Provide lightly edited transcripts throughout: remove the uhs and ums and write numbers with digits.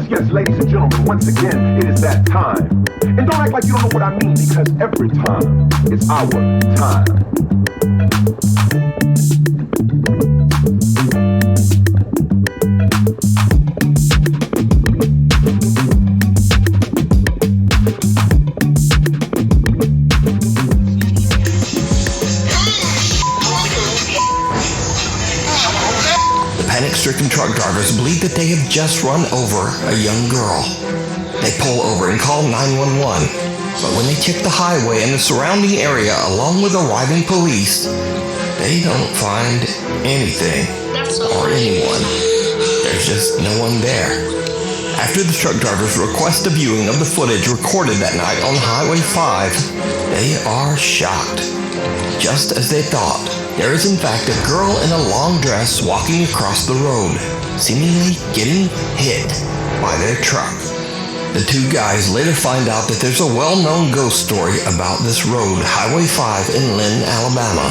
Yes, ladies and gentlemen, once again, it is that time. And don't act like you don't know what I mean, because every time is our time. Panic-stricken truck drivers believe that they have just run over a young girl. They pull over and call 911, but when they check the highway and the surrounding area along with arriving police, they don't find anything or anyone. There's just no one there. After the truck drivers request a viewing of the footage recorded that night on Highway 5, they are shocked. Just as they thought, there is in fact a girl in a long dress walking across the road, seemingly getting hit by their truck. The two guys later find out that there's a well-known ghost story about this road, Highway 5 in Lynn, Alabama.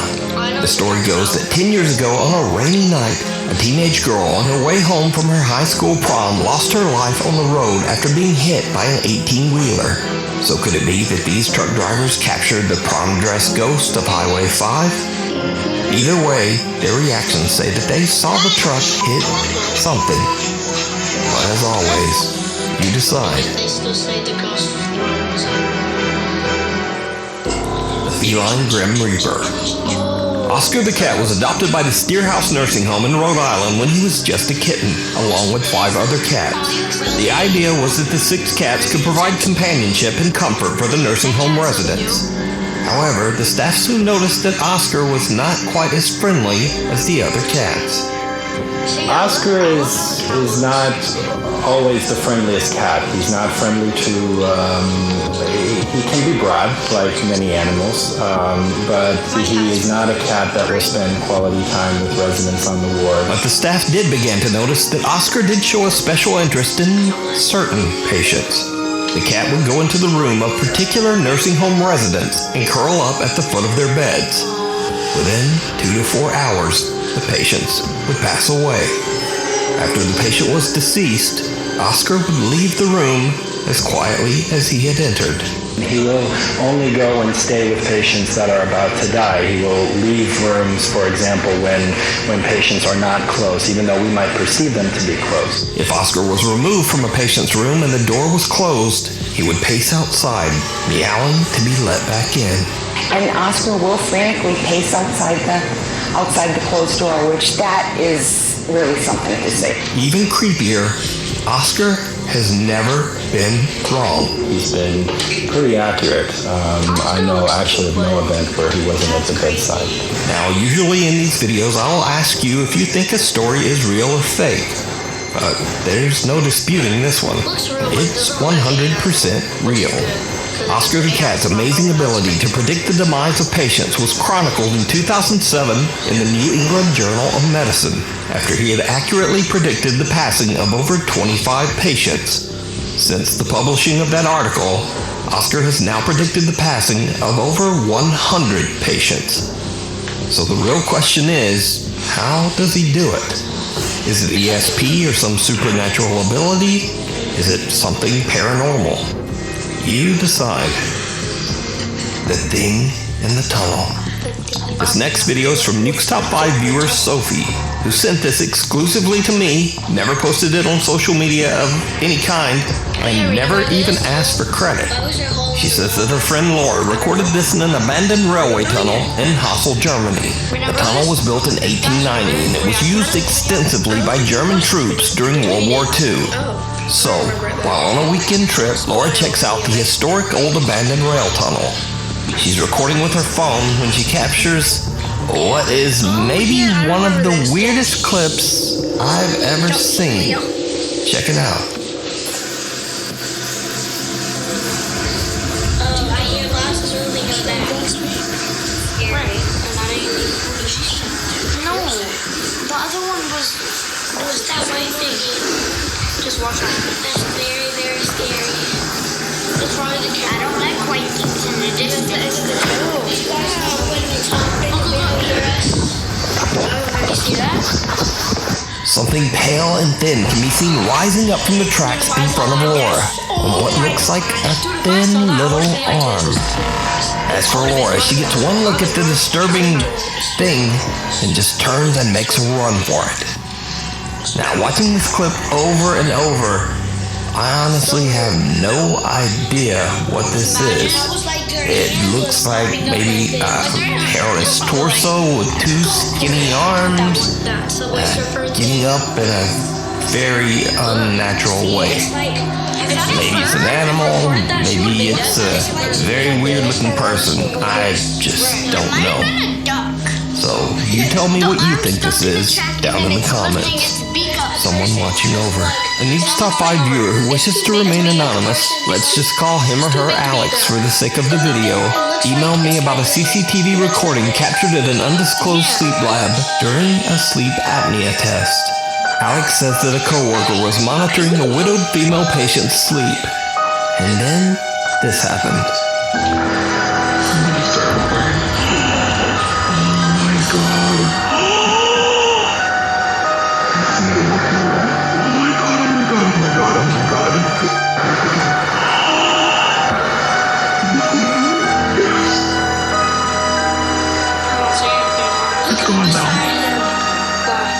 The story goes that 10 years ago on a rainy night, a teenage girl on her way home from her high school prom lost her life on the road after being hit by an 18-wheeler. So could it be that these truck drivers captured the prom dress ghost of Highway 5? Either way, their reactions say that they saw the truck hit something. But as always, you decide. The Feline Grim Reaper. Oscar the cat was adopted by the Steerhouse Nursing Home in Rhode Island when he was just a kitten, along with 5 other cats. The idea was that the 6 cats could provide companionship and comfort for the nursing home residents. However, the staff soon noticed that Oscar was not quite as friendly as the other cats. Oscar is not always the friendliest cat. He's not friendly to, he can be broad like many animals, but he is not a cat that will spend quality time with residents on the ward. But the staff did begin to notice that Oscar did show a special interest in certain patients. The cat would go into the room of particular nursing home residents and curl up at the foot of their beds. Within 2 to 4 hours, the patients would pass away. After the patient was deceased, Oscar would leave the room as quietly as he had entered. He will only go and stay with patients that are about to die. He will leave rooms, for example, when patients are not close, even though we might perceive them to be close. If Oscar was removed from a patient's room and the door was closed, he would pace outside, meowing to be let back in. And Oscar will frantically pace outside the closed door, which that is really something to see. Even creepier, Oscar has never been wrong. He's been pretty accurate. I know actually of no event where he wasn't at the bedside. Now, usually in these videos, I'll ask you if you think a story is real or fake. But there's no disputing this one. It's 100% real. Oscar the cat's amazing ability to predict the demise of patients was chronicled in 2007 in the New England Journal of Medicine, after he had accurately predicted the passing of over 25 patients. Since the publishing of that article, Oscar has now predicted the passing of over 100 patients. So the real question is, how does he do it? Is it ESP or some supernatural ability? Is it something paranormal? You decide. The Thing in the Tunnel. This next video is from Nuke's Top 5 viewer Sophie, who sent this exclusively to me, never posted it on social media of any kind, and never even asked for credit. She says that her friend Laura recorded this in an abandoned railway tunnel in Hassel, Germany. The tunnel was built in 1890 and it was used extensively by German troops during World War II. So, while on a weekend trip, Laura checks out the historic old abandoned rail tunnel. She's recording with her phone when she captures what is maybe one of the weirdest clips I've ever seen. Check it out. No, the other one was that white thing. Just watch out. That's very, very scary. It's probably the cat. I don't like white things in the distance. It's the something pale and thin can be seen rising up from the tracks in front of Laura on what looks like a thin little arm. As for Laura, she gets one look at the disturbing thing and just turns and makes a run for it. Now, watching this clip over and over, I honestly have no idea what this is. It looks like maybe a hairless torso with two skinny arms, getting up in a very unnatural way. Maybe it's an animal, maybe it's a very weird looking person. I just don't know. So you tell me what you think this is down in the comments. Someone watching over. And each top 5 viewer who wishes to remain anonymous, let's just call him or her Alex for the sake of the video, email me about a CCTV recording captured at an undisclosed sleep lab during a sleep apnea test. Alex says that a coworker was monitoring the widowed female patient's sleep. And then this happened.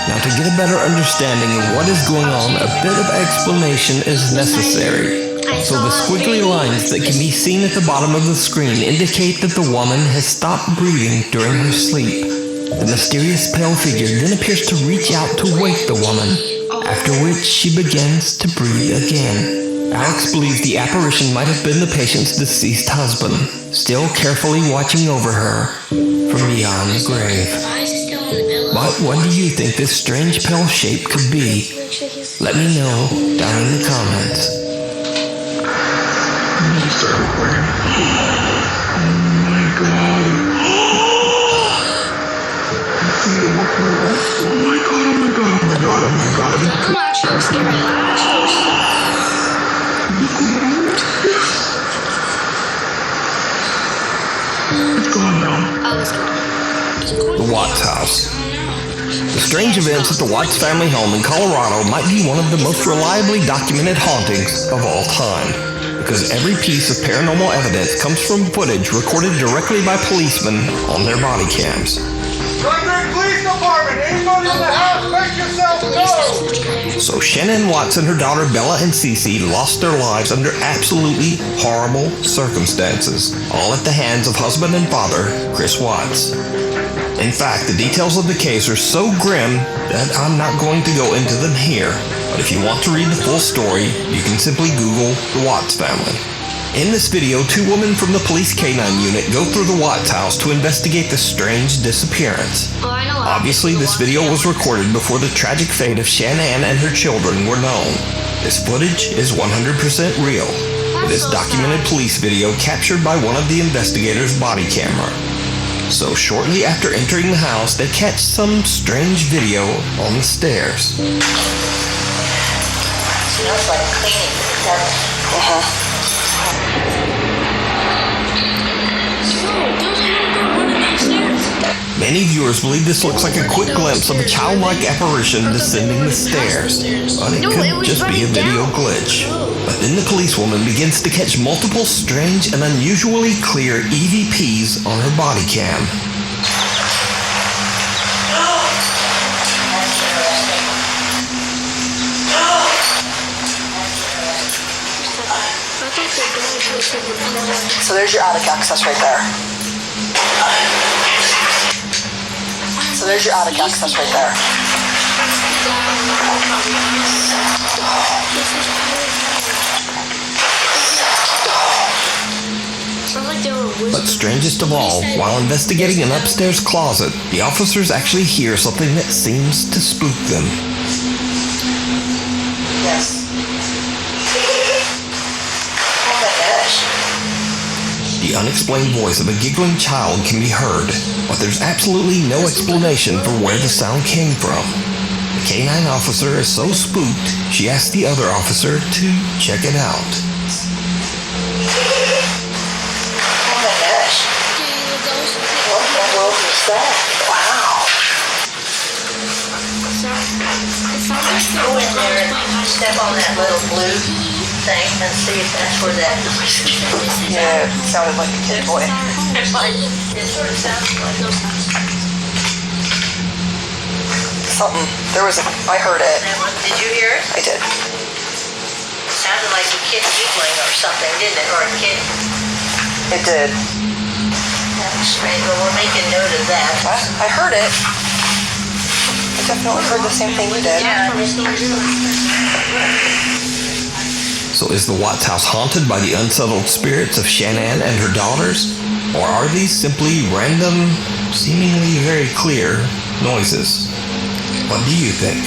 Now, to get a better understanding of what is going on, a bit of explanation is necessary. So the squiggly lines that can be seen at the bottom of the screen indicate that the woman has stopped breathing during her sleep. The mysterious pale figure then appears to reach out to wake the woman, after which she begins to breathe again. Alex believes the apparition might have been the patient's deceased husband, still carefully watching over her from beyond the grave. But what do you think this strange pale shape could be? Let me know down in the comments. I'm actually scared. It's gone now. Oh, it's gone. The Watts house. The strange events at the Watts family home in Colorado might be one of the most reliably documented hauntings of all time, because every piece of paranormal evidence comes from footage recorded directly by policemen on their body cams. Frederick Police Department, anybody in the house, make yourself known! So Shannon Watts and her daughter Bella and Cece lost their lives under absolutely horrible circumstances, all at the hands of husband and father, Chris Watts. In fact, the details of the case are so grim that I'm not going to go into them here. But if you want to read the full story, you can simply Google the Watts family. In this video, 2 women from the police canine unit go through the Watts house to investigate the strange disappearance. Obviously, this video was recorded before the tragic fate of Shanann and her children were known. This footage is 100% real. It is documented police video captured by one of the investigators' body camera. So shortly after entering the house, they catch some strange video on the stairs. Smells like cleaning. Many viewers believe this looks like a quick glimpse of a childlike apparition descending the stairs, but it could just be a video glitch. But then the policewoman begins to catch multiple strange and unusually clear EVPs on her body cam. So there's your attic access right there. So there's your attic access right there. But strangest of all, while investigating an upstairs closet, the officers actually hear something that seems to spook them. Yes. Oh my gosh. The unexplained voice of a giggling child can be heard, but there's absolutely no explanation for where the sound came from. The canine officer is so spooked, she asks the other officer to check it out. Oh my gosh. What in the world is that? Wow. It sounds Go in there and step on that little blue thing and see if that's where that noise came from. Yeah, it sounded like a kid boy. It sort of sounds like Something. I heard it. that one. Did you hear it? I did. Sounded like a kid giggling or something, didn't it? Or a kid. It did. That was strange. Well, we're making note of that. I heard it. I definitely heard the same thing you did. Yeah. So is the Watts house haunted by the unsettled spirits of Shanann and her daughters? Or are these simply random, seemingly very clear noises? What do you think?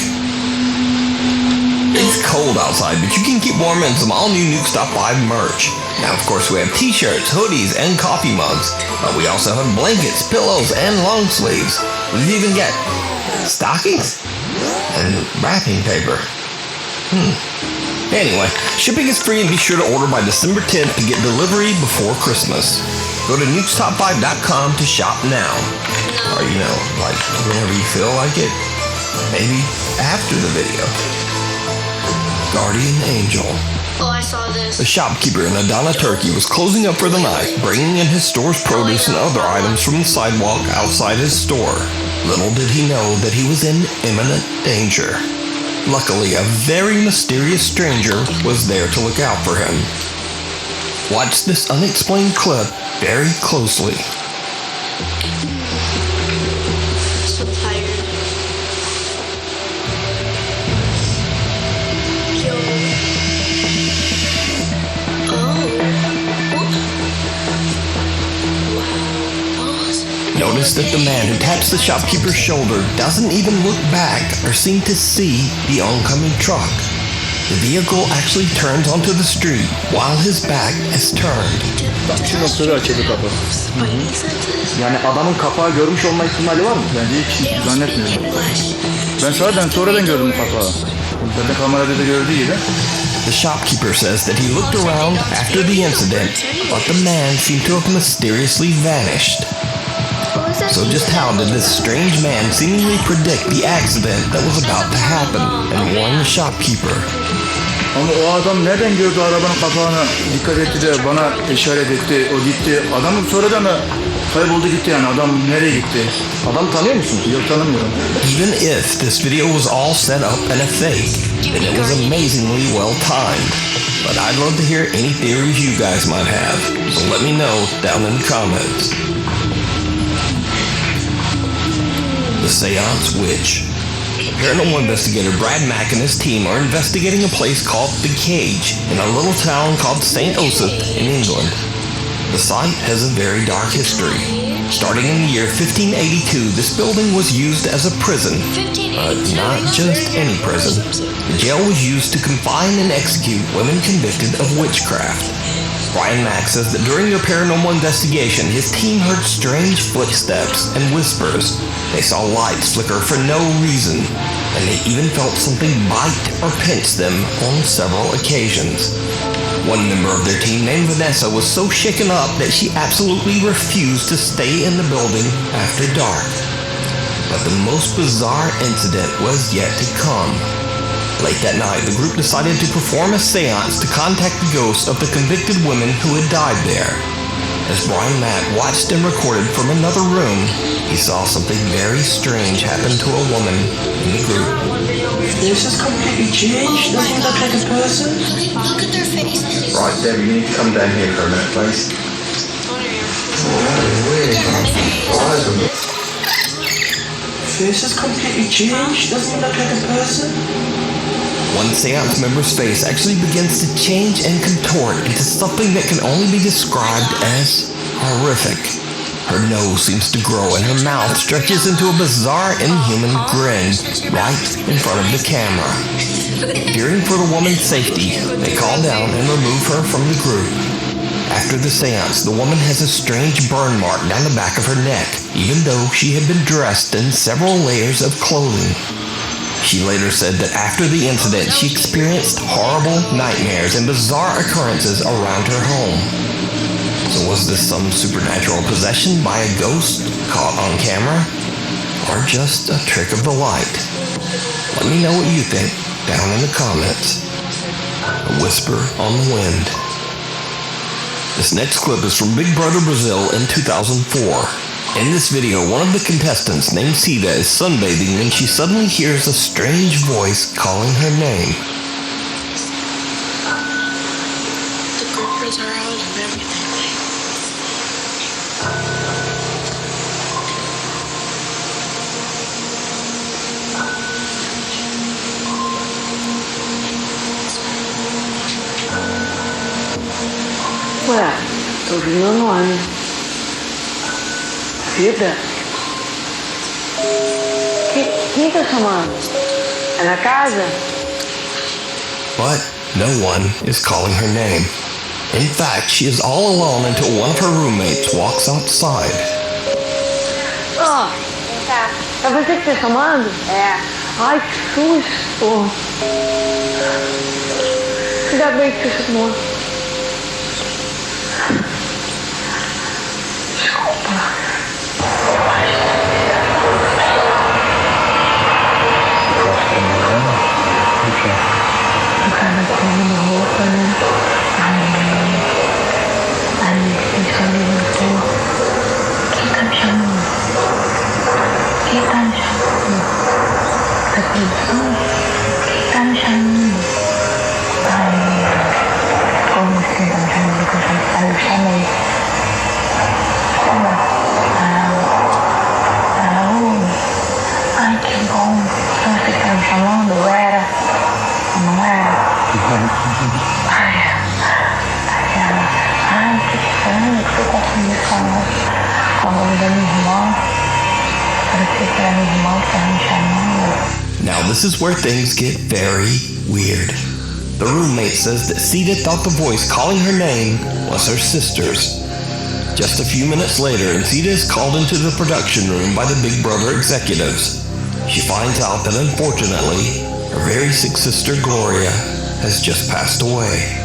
It's cold outside, but you can keep warm in some all-new Nuke Stop 5 merch. Now, of course, we have t-shirts, hoodies, and coffee mugs. But we also have blankets, pillows, and long sleeves. We've even got stockings and wrapping paper. Anyway, shipping is free and be sure to order by December 10th to get delivery before Christmas. Go to nukestop5.com to shop now. Or, like whenever you feel like it. Maybe after the video. Guardian Angel. Oh, I saw this. The shopkeeper in Adana, Turkey was closing up for the night, bringing in his store's produce and other items from the sidewalk outside his store. Little did he know that he was in imminent danger. Luckily, a very mysterious stranger was there to look out for him. Watch this unexplained clip very closely. So tired. Yo. Notice that the man who taps the shopkeeper's shoulder doesn't even look back or seem to see the oncoming truck. The vehicle actually turns onto the street while his back is turned. Bak şu noktada açıldı kapı. Yani adamın kapağı görmüş olma ihtimali var mı? Bence hiç zannetmiyorum. Ben sonradan gördüm kapağı. Zaten kamerada da gördüğü gibi. The shopkeeper says that he looked around after the incident, but the man seemed to have mysteriously vanished. So just how did this strange man seemingly predict the accident that was about to happen and warn the shopkeeper? Ama o adam nereden gördü arabanın kapağına dikkat etti de bana işaret etti, o gitti. Adamın sonradan da kayboldu gitti yani. Adam nereye gitti? Adamı tanıyor musun? Yok, tanımıyorum. Even if this video was all set up and a fake, then it was amazingly well timed. But I'd love to hear any theories you guys might have, so let me know down in the comments. The Seance Witch. Paranormal investigator Brad Mack and his team are investigating a place called The Cage in a little town called St. Osyth in England. The site has a very dark history. Starting in the year 1582, this building was used as a prison, but not just any prison. The jail was used to confine and execute women convicted of witchcraft. Brian Mack says that during their paranormal investigation, his team heard strange footsteps and whispers. They saw lights flicker for no reason, and they even felt something bite or pinch them on several occasions. One member of their team, named Vanessa, was so shaken up that she absolutely refused to stay in the building after dark. But the most bizarre incident was yet to come. Late that night, the group decided to perform a seance to contact the ghosts of the convicted women who had died there. As Brian Mack watched and recorded from another room, he saw something very strange happen to a woman in the group. This is completely changed. Doesn't look like a person. Look at their faces. Right, Debbie, you need to come down here for a minute, please. Face is completely changed. Doesn't look like a person. One seance member's face actually begins to change and contort into something that can only be described as horrific. Her nose seems to grow and her mouth stretches into a bizarre, inhuman grin right in front of the camera. Fearing for the woman's safety, they call down and remove her from the group. After the seance, the woman has a strange burn mark down the back of her neck, even though she had been dressed in several layers of clothing. She later said that after the incident, she experienced horrible nightmares and bizarre occurrences around her home. So was this some supernatural possession by a ghost caught on camera? Or just a trick of the light? Let me know what you think. down in the comments. A whisper on the wind. This next clip is from Big Brother Brazil in 2004. In this video, one of the contestants named Sita is sunbathing when she suddenly hears a strange voice calling her name. The girlfriends are out and everything. Ué, tô ouvindo meu nome. Vida? Quem tá chamando? É na casa? But no one is calling her name. In fact, she is all alone until one of her roommates walks outside. Ó, tá. É você que tá chamando? É. Ai, que susto. Ainda bem que você chamou. Now this is where things get very weird. The roommate says that Sita thought the voice calling her name was her sister's. Just a few minutes later, and Sita is called into the production room by the Big Brother executives. She finds out that unfortunately, her very sick sister Gloria has just passed away.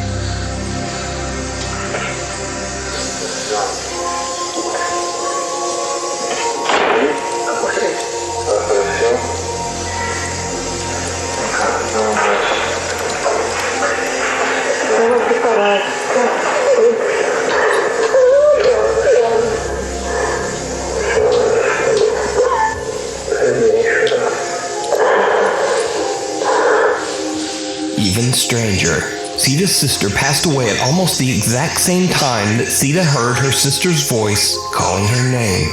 Even stranger, Sita's sister passed away at almost the exact same time that Sita heard her sister's voice calling her name.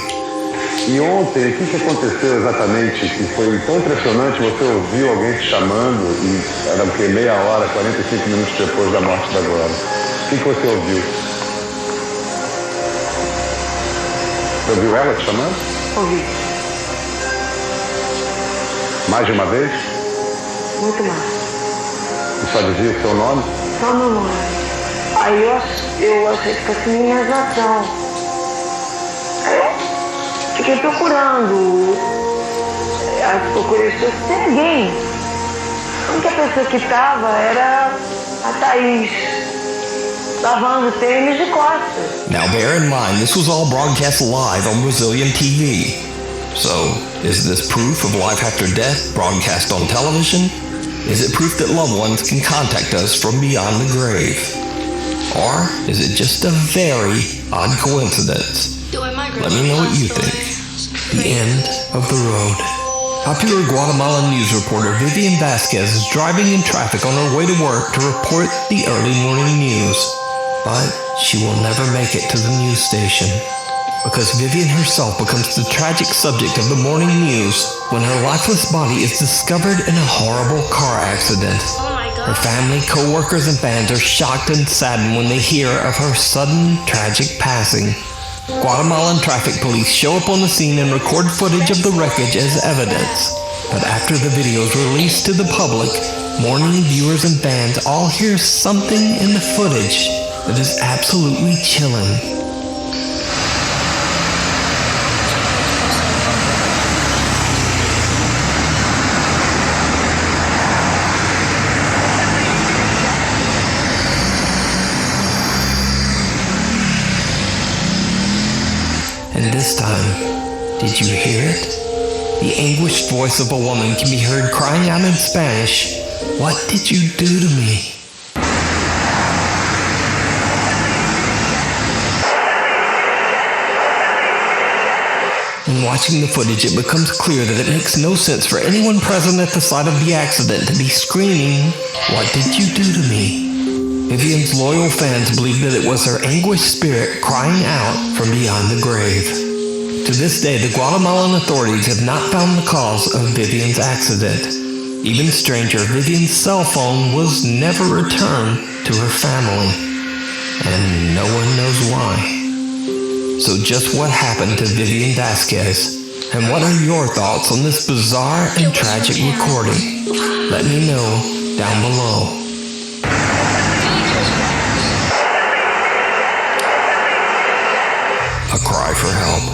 E ontem, o que aconteceu exatamente? Que foi tão impressionante, você ouviu alguém te chamando e era o quê? Meia hora, 45 minutos depois da morte da Glória. O que você ouviu? Você ouviu ela te chamando? Ouvi. Mais de uma vez? Muito mais. E só dizia o seu nome? Só meu nome. Aí eu achei que fosse minha reação. Fiquei procurando. Procurei se tem alguém. A única pessoa que estava era a Thaís, lavando tênis de costas. Now bear in mind, this was all broadcast live on Brazilian TV. So, is this proof of life after death broadcast on television? Is it proof that loved ones can contact us from beyond the grave? Or is it just a very odd coincidence? Let me know what you think. The end of the road. Popular Guatemalan news reporter Vivian Vasquez is driving in traffic on her way to work to report the early morning news. But she will never make it to the news station, because Vivian herself becomes the tragic subject of the morning news when her lifeless body is discovered in a horrible car accident. Her family, co-workers, and fans are shocked and saddened when they hear of her sudden, tragic passing. Guatemalan traffic police show up on the scene and record footage of the wreckage as evidence. But after the video is released to the public, mourning viewers and fans all hear something in the footage that is absolutely chilling. And this time, did you hear it? The anguished voice of a woman can be heard crying out in Spanish, What did you do to me? When watching the footage, it becomes clear that it makes no sense for anyone present at the site of the accident to be screaming, "What did you do to me?" Vivian's loyal fans believe that it was her anguished spirit crying out from beyond the grave. To this day, the Guatemalan authorities have not found the cause of Vivian's accident. Even stranger, Vivian's cell phone was never returned to her family, and no one knows why. So just what happened to Vivian Vasquez, and what are your thoughts on this bizarre and tragic recording? Let me know down below. A cry for help.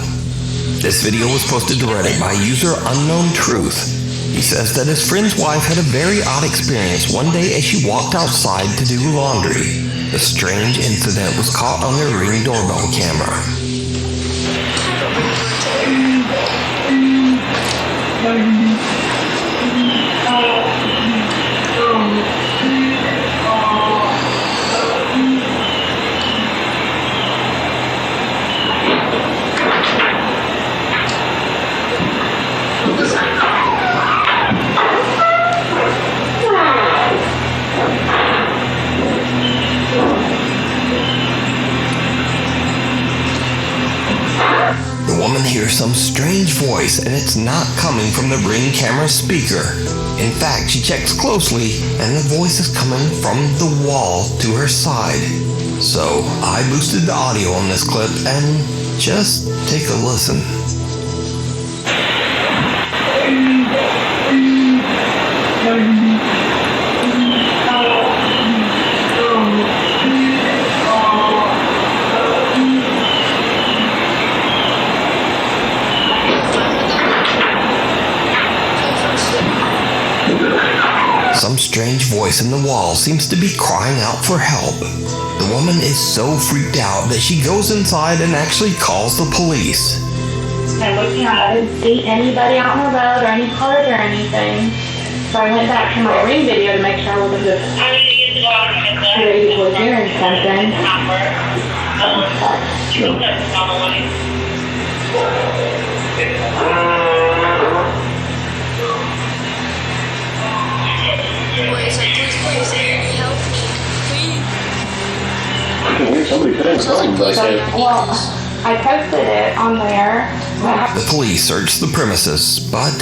This video was posted to Reddit by user Unknown Truth. He says that his friend's wife had a very odd experience one day as she walked outside to do laundry. The strange incident was caught on their Ring doorbell camera. The woman hears some strange voice, and it's not coming from the Ring camera speaker. In fact, she checks closely, and the voice is coming from the wall to her side. So I boosted the audio on this clip, and just take a listen. Some strange voice in the wall seems to be crying out for help. The woman is so freaked out that she goes inside and actually calls the police. I looked around, I didn't see anybody out on the road or any cars or anything. So I went back to my Ring video to make sure I wasn't just crazy or hearing something. Well, I posted it on there. The police search the premises, but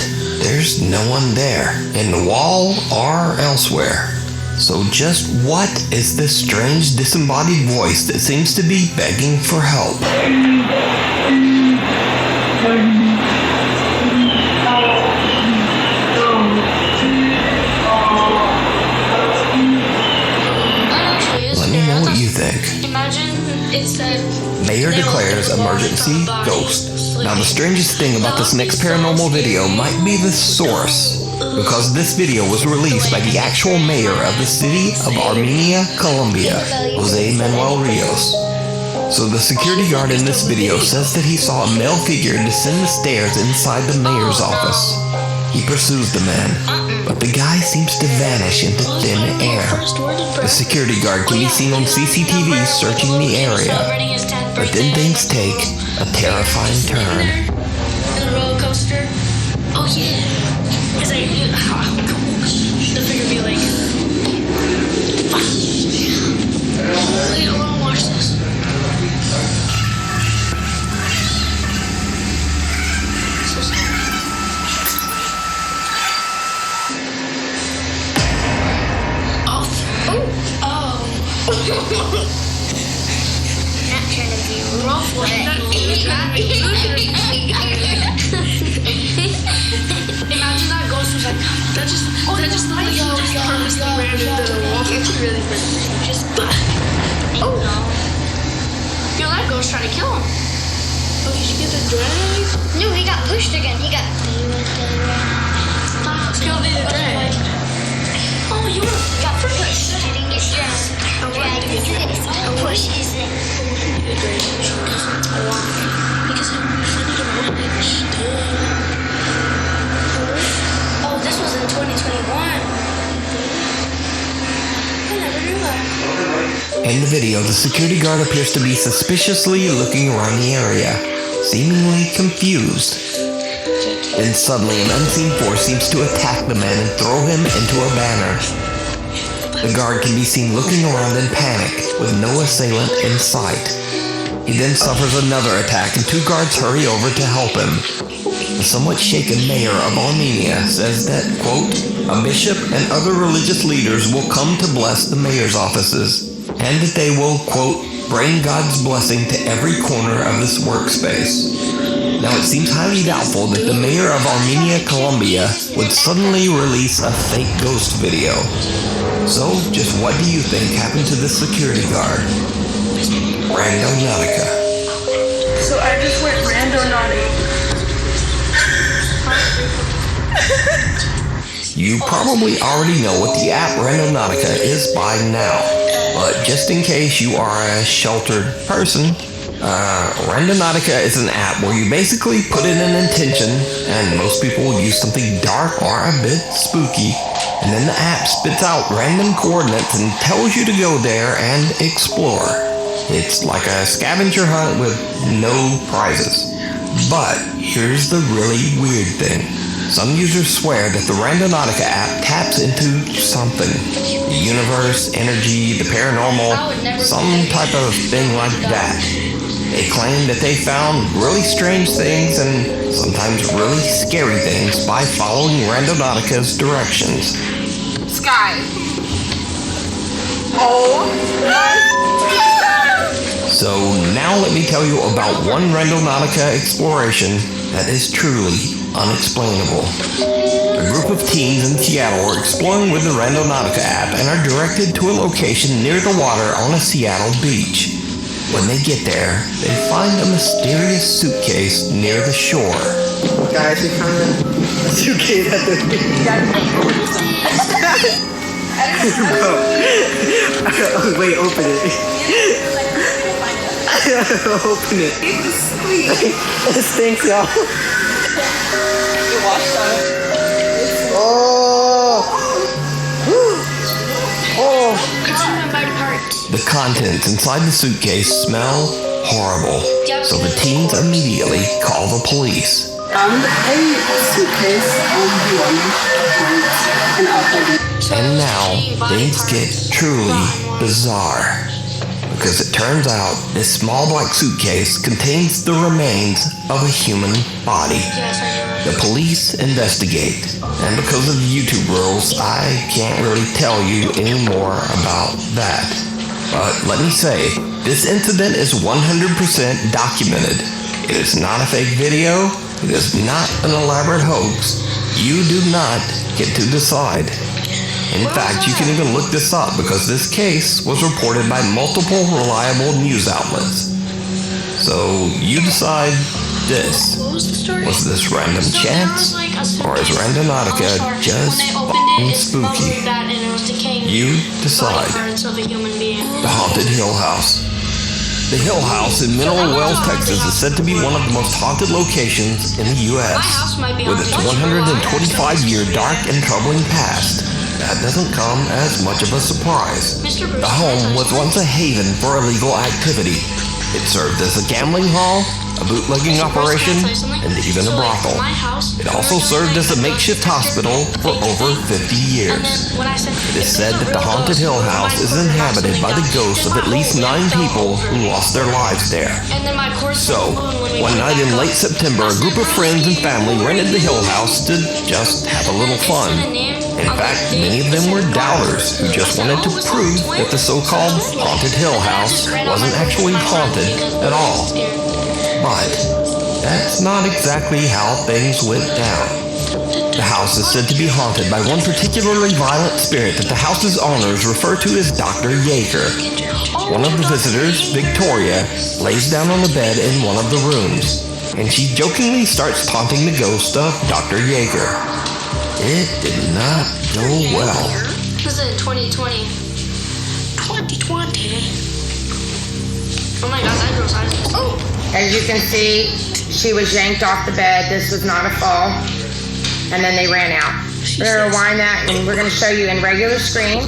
there's no one there, in the wall or elsewhere. So just what is this strange disembodied voice that seems to be begging for help? Let me know what you think. Mayor declares emergency ghost. Now the strangest thing about this next paranormal video might be the source, because this video was released by the actual mayor of the city of Armenia, Colombia, Jose Manuel Rios. So the security guard in this video says that he saw a male figure descend the stairs inside the mayor's office. He pursues the man, but the guy seems to vanish into thin air. The security guard can be seen on CCTV searching the area, but then things take a terrifying turn. The roller coaster. Oh yeah. It's like the figure be like. Wait, I wanna watch this. Not trying to be rough with it. Imagine that ghost was like, that just like you just purposely ran into the wall. It's really funny. Just oh no. Yo, that ghost trying to kill him. Oh, did you get the drag? No, he got pushed again. He got killed in the drag. Oh, you got pushed. I didn't get dragged. Drag is it. Push is it. Why? Because I'm funny to watch. Oh, this was in 2021. In the video, the security guard appears to be suspiciously looking around the area, seemingly confused. Then suddenly, an unseen force seems to attack the man and throw him into a banner. The guard can be seen looking around in panic, with no assailant in sight. He then suffers another attack, and 2 guards hurry over to help him. The somewhat shaken mayor of Armenia says that, quote, a bishop and other religious leaders will come to bless the mayor's offices, and that they will, quote, bring God's blessing to every corner of this workspace. Now, it seems highly doubtful that the mayor of Armenia, Colombia, would suddenly release a fake ghost video. So, just what do you think happened to this security guard? Randonautica. So I just went randonautic. You probably already know what the app Randonautica is by now, but just in case you are a sheltered person, Randonautica is an app where you basically put in an intention, and most people will use something dark or a bit spooky, and then the app spits out random coordinates and tells you to go there and explore. It's like a scavenger hunt with no prizes. But here's the really weird thing. Some users swear that the Randonautica app taps into something. The universe, energy, the paranormal, some type of thing like that. They claim that they found really strange things and sometimes really scary things by following Randonautica's directions. Sky. Oh. So now let me tell you about one Randonautica exploration that is truly unexplainable. A group of teens in Seattle are exploring with the Randonautica app and are directed to a location near the water on a Seattle beach. When they get there, they find a mysterious suitcase near the shore. Guys, we found a suitcase at the beach. Bro. Wait, open it. Open it. It stinks, y'all. You washed them. The contents inside the suitcase smell horrible, so the teens immediately call the police. And now things get truly bizarre, because it turns out this small black suitcase contains the remains of a human body. The police investigate, and because of YouTube rules, I can't really tell you any more about that. But let me say, this incident is 100% documented. It is not a fake video. It is not an elaborate hoax. You do not get to decide. In fact, you can even look this up because this case was reported by multiple reliable news outlets. So you decide this. Was this random chance? Or is Randonautica just f***ing spooky? You decide. The Haunted Hill House. The Hill House in Mineral Wells, Texas is said to be one of the most haunted locations in the U.S. With its 125-year dark and troubling past, that doesn't come as much of a surprise. The home was once a haven for illegal activity. It served as a gambling hall, a bootlegging operation, and even a brothel. It also served as a makeshift hospital for over 50 years. It is said that the Haunted Hill House is inhabited by the ghosts of at least 9 people who lost their lives there. So, one night in late September, a group of friends and family rented the Hill House to just have a little fun. In fact, many of them were doubters who just wanted to prove that the so-called Haunted Hill House wasn't actually haunted at all. But that's not exactly how things went down. The house is said to be haunted by one particularly violent spirit that the house's owners refer to as Dr. Yeager. One of the visitors, Victoria, lays down on the bed in one of the rooms, and she jokingly starts taunting the ghost of Dr. Yeager. It did not go well. This is 2020. 2020? Oh my god, that girl's eyes. Oh! As you can see, she was yanked off the bed. This was not a fall. And then they ran out. We're going to rewind that, and we're going to show you in regular screen.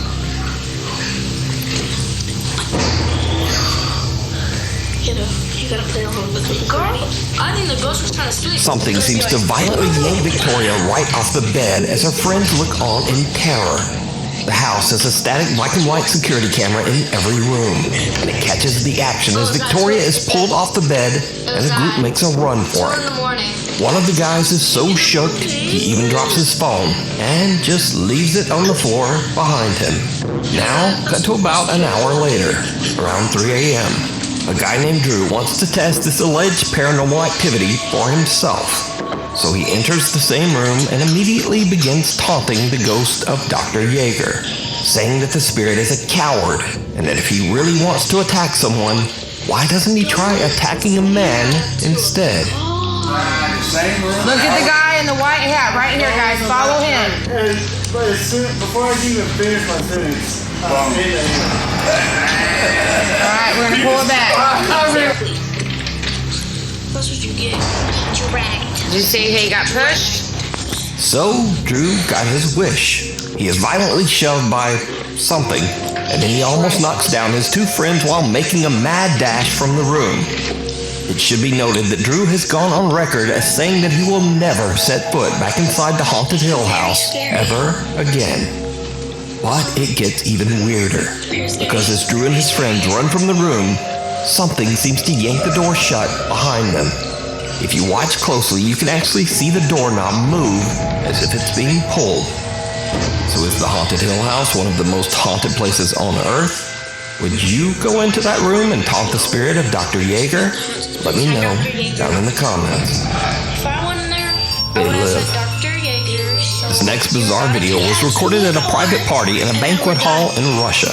You gotta play along with the girl. I think the ghost was kind of sweet. Something seems to violently yank Victoria right off the bed as her friends look on in terror. The house has a static black and white security camera in every room, and it catches the action as Victoria is pulled off the bed and the group makes a run for it. One of the guys is so shook, he even drops his phone and just leaves it on the floor behind him. Now, cut to about an hour later, around 3 a.m. A guy named Drew wants to test this alleged paranormal activity for himself. So he enters the same room and immediately begins taunting the ghost of Dr. Yeager, saying that the spirit is a coward and that if he really wants to attack someone, why doesn't he try attacking a man instead? Look at the guy in the white hat right here, guys. Follow him. But before I even finish my sentence, All right, we're gonna pull it back. That's what you get. Dragged. Did you see he got pushed? So Drew got his wish. He is violently shoved by something, and then he almost knocks down his two friends while making a mad dash from the room. It should be noted that Drew has gone on record as saying that he will never set foot back inside the Haunted Hill House ever again. But it gets even weirder, because as Drew and his friends run from the room, something seems to yank the door shut behind them. If you watch closely, you can actually see the doorknob move as if it's being pulled. So is the Haunted Hill House one of the most haunted places on Earth? Would you go into that room and taunt the spirit of Dr. Yeager? Let me know down in the comments. If I went in there, They live. Dr. Yeager. This next bizarre video was recorded at a private party in a banquet hall in Russia.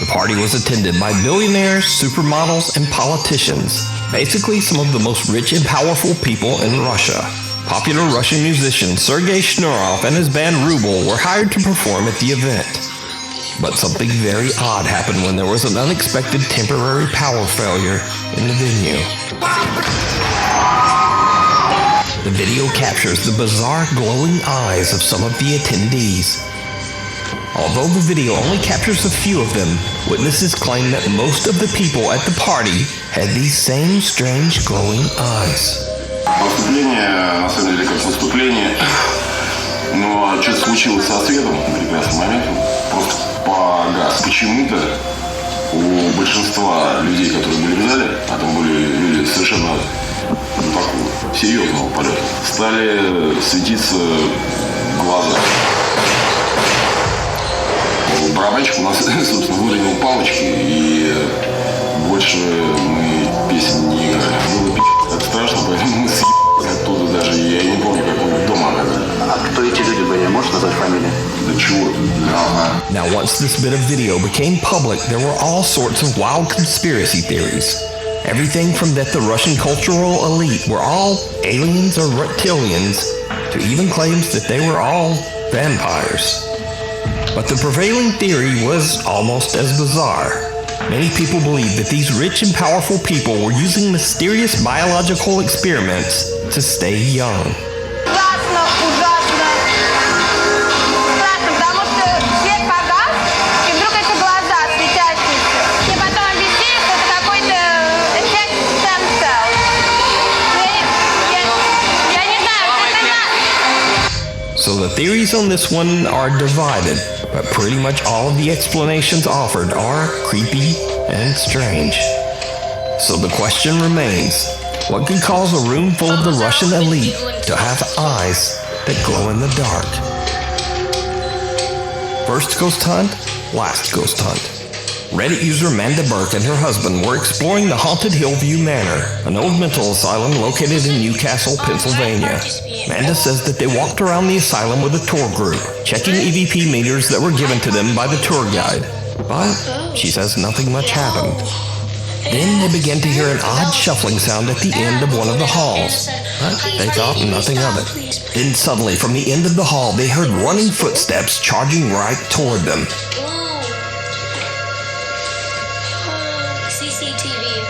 The party was attended by billionaires, supermodels, and politicians. Basically, some of the most rich and powerful people in Russia. Popular Russian musician Sergei Shnurov and his band Ruble were hired to perform at the event. But something very odd happened when there was an unexpected temporary power failure in the venue. The video captures the bizarre glowing eyes of some of the attendees. Although the video only captures a few of them, witnesses claim that most of the people at the party had these same strange glowing eyes. Выступление, на самом деле, как выступление, но что-то случилось со светом в прекрасный момент, просто погас. Почему-то у большинства людей, которые были в зале, а там были люди совершенно такого серьезного полета, стали светиться глаза. Барабанщик у нас, собственно, выронил палочки, и больше мы песен не играли. Было так страшно, поэтому мы съебались оттуда даже, я не помню, как мы дома оказались. А кто эти люди были? Можешь назвать фамилию? Да чего ты? Ага. Now, once this bit of video became public, there were all sorts of wild conspiracy theories. Everything from that the Russian cultural elite were all aliens or reptilians, to even claims that they were all vampires. But the prevailing theory was almost as bizarre. Many people believe that these rich and powerful people were using mysterious biological experiments to stay young. So the theories on this one are divided, but pretty much all of the explanations offered are creepy and strange. So the question remains, what could cause a room full of the Russian elite to have eyes that glow in the dark? First ghost hunt, last ghost hunt. Reddit user Amanda Burke and her husband were exploring the haunted Hillview Manor, an old mental asylum located in Newcastle, Pennsylvania. Amanda says that they walked around the asylum with a tour group, checking EVP meters that were given to them by the tour guide. But she says nothing much happened. Then they began to hear an odd shuffling sound at the end of one of the halls, but they thought nothing of it. Then suddenly, from the end of the hall, they heard running footsteps charging right toward them. CCTV.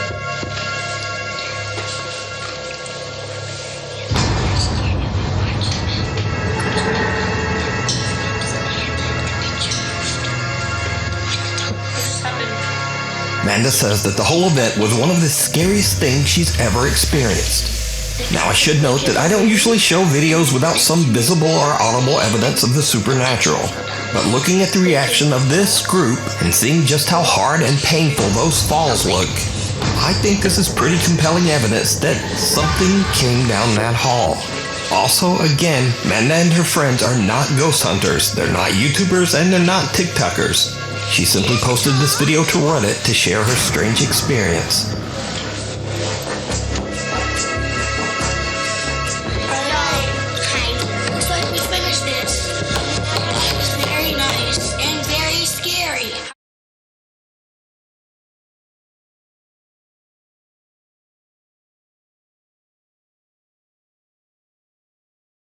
Amanda says that the whole event was one of the scariest things she's ever experienced. Now I should note that I don't usually show videos without some visible or audible evidence of the supernatural, but looking at the reaction of this group and seeing just how hard and painful those falls look, I think this is pretty compelling evidence that something came down that hall. Also, again, Amanda and her friends are not ghost hunters, they're not YouTubers, and they're not TikTokers. She simply posted this video to Reddit to share her strange experience.